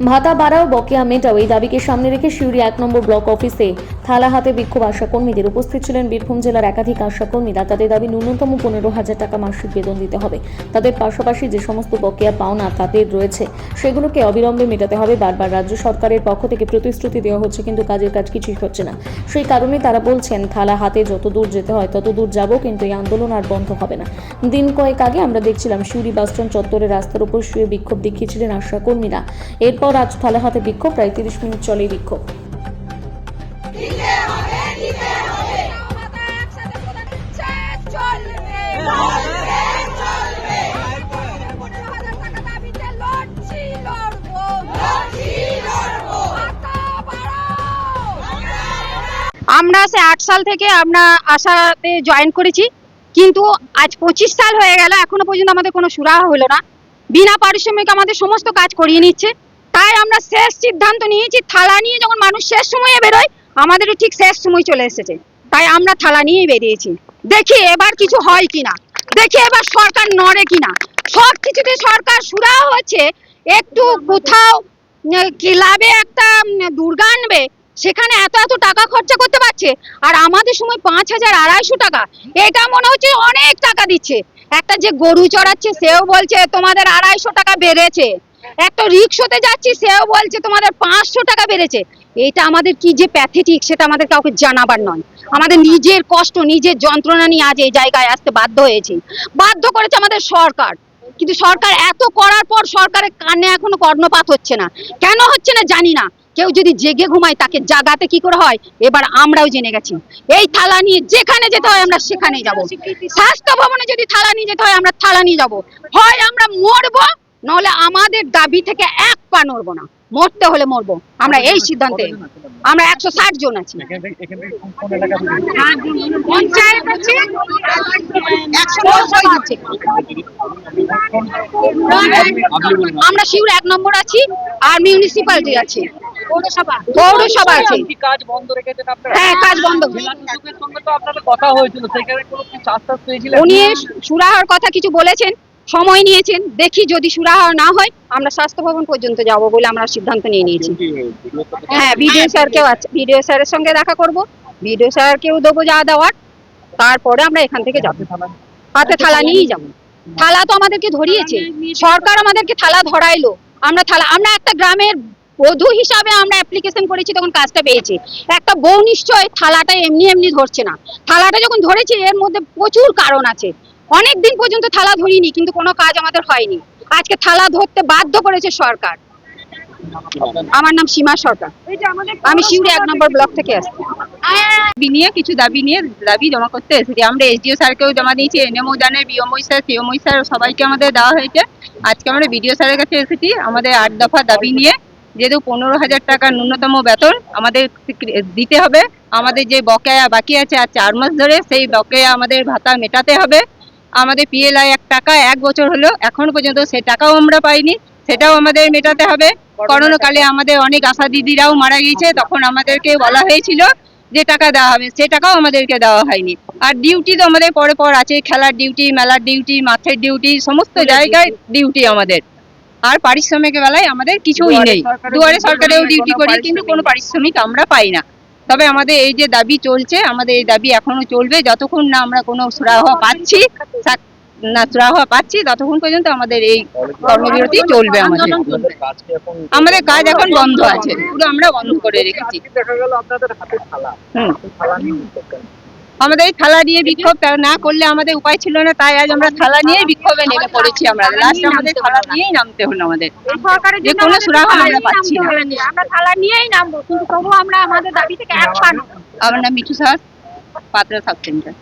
ভাতা বাড়াও বকেয়া মেটাও এই দাবিকে সামনে রেখে সিউড়ি 1 নম্বর ব্লক অফিসে থালা হাতে বিক্ষোভ আশা কর্মীদের। উপস্থিত ছিলেন বীরভূম জেলার একাধিক আশা কর্মীরা। তাদের দাবি ন্যূনতম 15,000 টাকা মাসিক বেতন দিতে হবে। তাদের পাশাপাশি যে সমস্ত বকেয়া পাওনা তাদের রয়েছে সেগুলোকে অবিলম্বে মেটাতে হবে। বারবার রাজ্য সরকারের পক্ষ থেকে প্রতিশ্রুতি দেওয়া হচ্ছে, কিন্তু কাজের কাজ কিছুই হচ্ছে না। সেই কারণে তারা বলছেন থালা হাতে যত দূর যেতে হয় তত দূর যাব, কিন্তু এই আন্দোলন আর বন্ধ হবে না। দিন কয়েক আগে আমরা দেখছিলাম সিউড়ি বাসস্ট্যান্ড চত্বরে রাস্তার উপর শুয়ে বিক্ষোভ দেখিয়েছিলেন আশা কর্মীরা। এরপর আজ থালা হাতে বিক্ষোভ, প্রায় 30 মিনিট চলে এই বিক্ষোভ। আমরা 8 সাল থেকে আমরা আশাতে জয়েন করেছি, কিন্তু আজ 25 সাল হয়ে গেল, এখনো পর্যন্ত আমাদের কোনো সুরাহা হলো না। বিনা পারিশ্রমিক আমাদের সমস্ত কাজ করিয়ে নিচ্ছে। তাই আমরা শেষ সিদ্ধান্ত নিয়েছি, থালা নিয়ে যখন মানুষ শেষ সময়ে বেরোয়, আমাদেরও ঠিক শেষ সময় চলে এসেছে। তাই আমরা থালা নিয়েই বেরিয়েছি। দেখি এবার কিছু হয় কিনা, দেখি এবার সরকার নড়ে কিনা। সব কিছুতে সরকার সুরাহা হচ্ছে, একটু কোথাও ক্লাবে একটা দুর্গা আনবে, সেখানে এত এত টাকা খরচা করতে পারছে, আর আমাদের সময় 5,200 টাকা, এটা মনে হচ্ছে অনেক টাকা দিচ্ছে। একটা যে গরু চড়াচ্ছে সেও বলছে তোমাদের 250 টাকা বেড়েছে, একটা রিক্সাতে যাচ্ছি সেও বলছে তোমাদের 500 টাকা বেড়েছে। এটা আমাদের কি যে প্যাথেটিক সেটা আমাদের কাউকে জানাবার নয়। আমাদের নিজের কষ্ট, নিজের যন্ত্রণা নিয়ে আজ এই জায়গায় আসতে বাধ্য হয়েছি। বাধ্য করেছে আমাদের সরকার, কিন্তু সরকার এত করার পর সরকারের কানে এখনো কর্ণপাত হচ্ছে না। কেন হচ্ছে না জানি না। কেউ যদি জেগে ঘুমায় তাকে জাগাতে কি করে হয়, এবার আমরাও জেনে গেছি। এই থালা নিয়ে যেখানে যেতে হয় আমরা সেখানেই যাব। স্বাস্থ্য ভবনে যদি থালা নিয়ে যেতে হয় আমরা থালা নিয়ে যাব। হয় আমরা মরবো, নাহলে আমাদের দাবি থেকে এক পা নড়বো না। মরতে হলে মরবো, আমরা এই সিদ্ধান্তে। আমরা 160 জন আছি। পঞ্চায়েত আছে, 190 আছে। আমরা সিউড়ি 1 নম্বর আছি, আর মিউনিসিপালিটি আছে, পৌরসভা আছে। কাজ বন্ধ রেখেছেন আপনারা? হ্যাঁ, কাজ বন্ধ। জেলাশাসকের সঙ্গে তো আপনাদের কথা হয়েছিল, সেখানে কোনো কিছু আশ্বাস পেয়েছিলেন? উনি সুরাহার কথা কিছু বলেছেন, সময় নিয়েছেন। দেখি যদি সুরাহা না হয় আমরা স্বাস্থ্য ভবন পর্যন্ত যাব বলে আমরা সিদ্ধান্ত নিয়ে নিয়েছি। হ্যাঁ, বিডিও স্যারকেও আছে, বিডিও স্যারের সঙ্গে দেখা করব, বিডিও স্যারকেও দেবো যা দেওয়ার, তারপরে আমরা এখান থেকে যাবো। হাতে থালা নিয়েই যাবো। থালা তো আমাদেরকে ধরিয়েছে সরকার, আমাদেরকে থালা ধরাইলো। আমরা একটা গ্রামের বধূ হিসাবে আমরা অ্যাপ্লিকেশন করেছি, তখন কাজটা পেয়েছি। একটা বউ নিশ্চয় থালাটা এমনি এমনি ধরছে না। থালাটা যখন ধরেছি এর মধ্যে প্রচুর কারণ আছে। অনেক দিন পর্যন্ত থালা ধরিনি, কিন্তু কোনো কাজ আমাদের হয়নি। আজকে থালা ধরতে বাধ্য করেছে সরকার। আমার নাম সীমা সরকার, আমি সিউড়ি 1 নম্বর ব্লক থেকে আসছি। কিছু দাবি জমা করতে এসেছি। আমরা এসডিও স্যারকেও জমা দিয়েছি, এনএমও জানে, বিএমওই স্যার, সিএমওই স্যার, সবাইকে আমাদের দেওয়া হয়েছে। আজকে আমরা বিডিও স্যারের কাছে এসেছি আমাদের 8 দফা দাবি নিয়ে। যেহেতু 15,000 টাকার ন্যূনতম বেতন আমাদের দিতে হবে, আমাদের যে বকেয়া বাকি আছে আর 4 মাস ধরে, সেই বকেয়া আমাদের ভাতা মেটাতে হবে। আমাদের পিএলআই 1 টাকা 1 বছর হলো, এখনো পর্যন্ত সেই টাকাও আমরা পাইনি, সেটাও আমাদের মেটাতে হবে। করোনাকালে আমাদের অনেক আশা দিদিরাও মারা গিয়েছে, তখন আমাদেরকে বলা হয়েছিল যে টাকা দেওয়া হবে, সে টাকাও আমাদেরকে দেওয়া হয়নি। আর ডিউটি তো আমাদের পর আছে, খেলার ডিউটি, মেলার ডিউটি, মাঠের ডিউটি, সমস্ত জায়গায় ডিউটি আমাদের। আর পারিশ্রমিকের বেলায় আমাদের কিছুই নেই। দুয়ারে সরকারেও ডিউটি করি, কিন্তু কোনো পারিশ্রমিক আমরা পাই না। তবে আমাদের এই যে দাবি চলছে, আমাদের এই দাবি এখনো চলবে যতক্ষণ না আমরা কোনো সুরাহা পাচ্ছি, ততক্ষণ পর্যন্ত আমাদের এই কর্মবিরতি চলবে। আমাদের কাজ এখন বন্ধ আছে, পুরো আমরা বন্ধ করে রেখেছি। আমাদের থালা নিয়ে বিক্ষোভ না করলে আমাদের উপায় ছিল না, তাই আজ আমরা থালা নিয়ে বিক্ষোভে নেমে পড়েছি। আমরা লাস্ট আমাদের থালা নিয়েই নামতে হলো আমাদের, যে কোনো সুরাহা আমরা পাচ্ছি না। আমরা থালা নিয়েই নামবো, কিন্তু তবু আমরা আমাদের দাবি থেকে এক পা। আমার নাম মিঠু সাহা, পাত্রা সাব সেন্টার।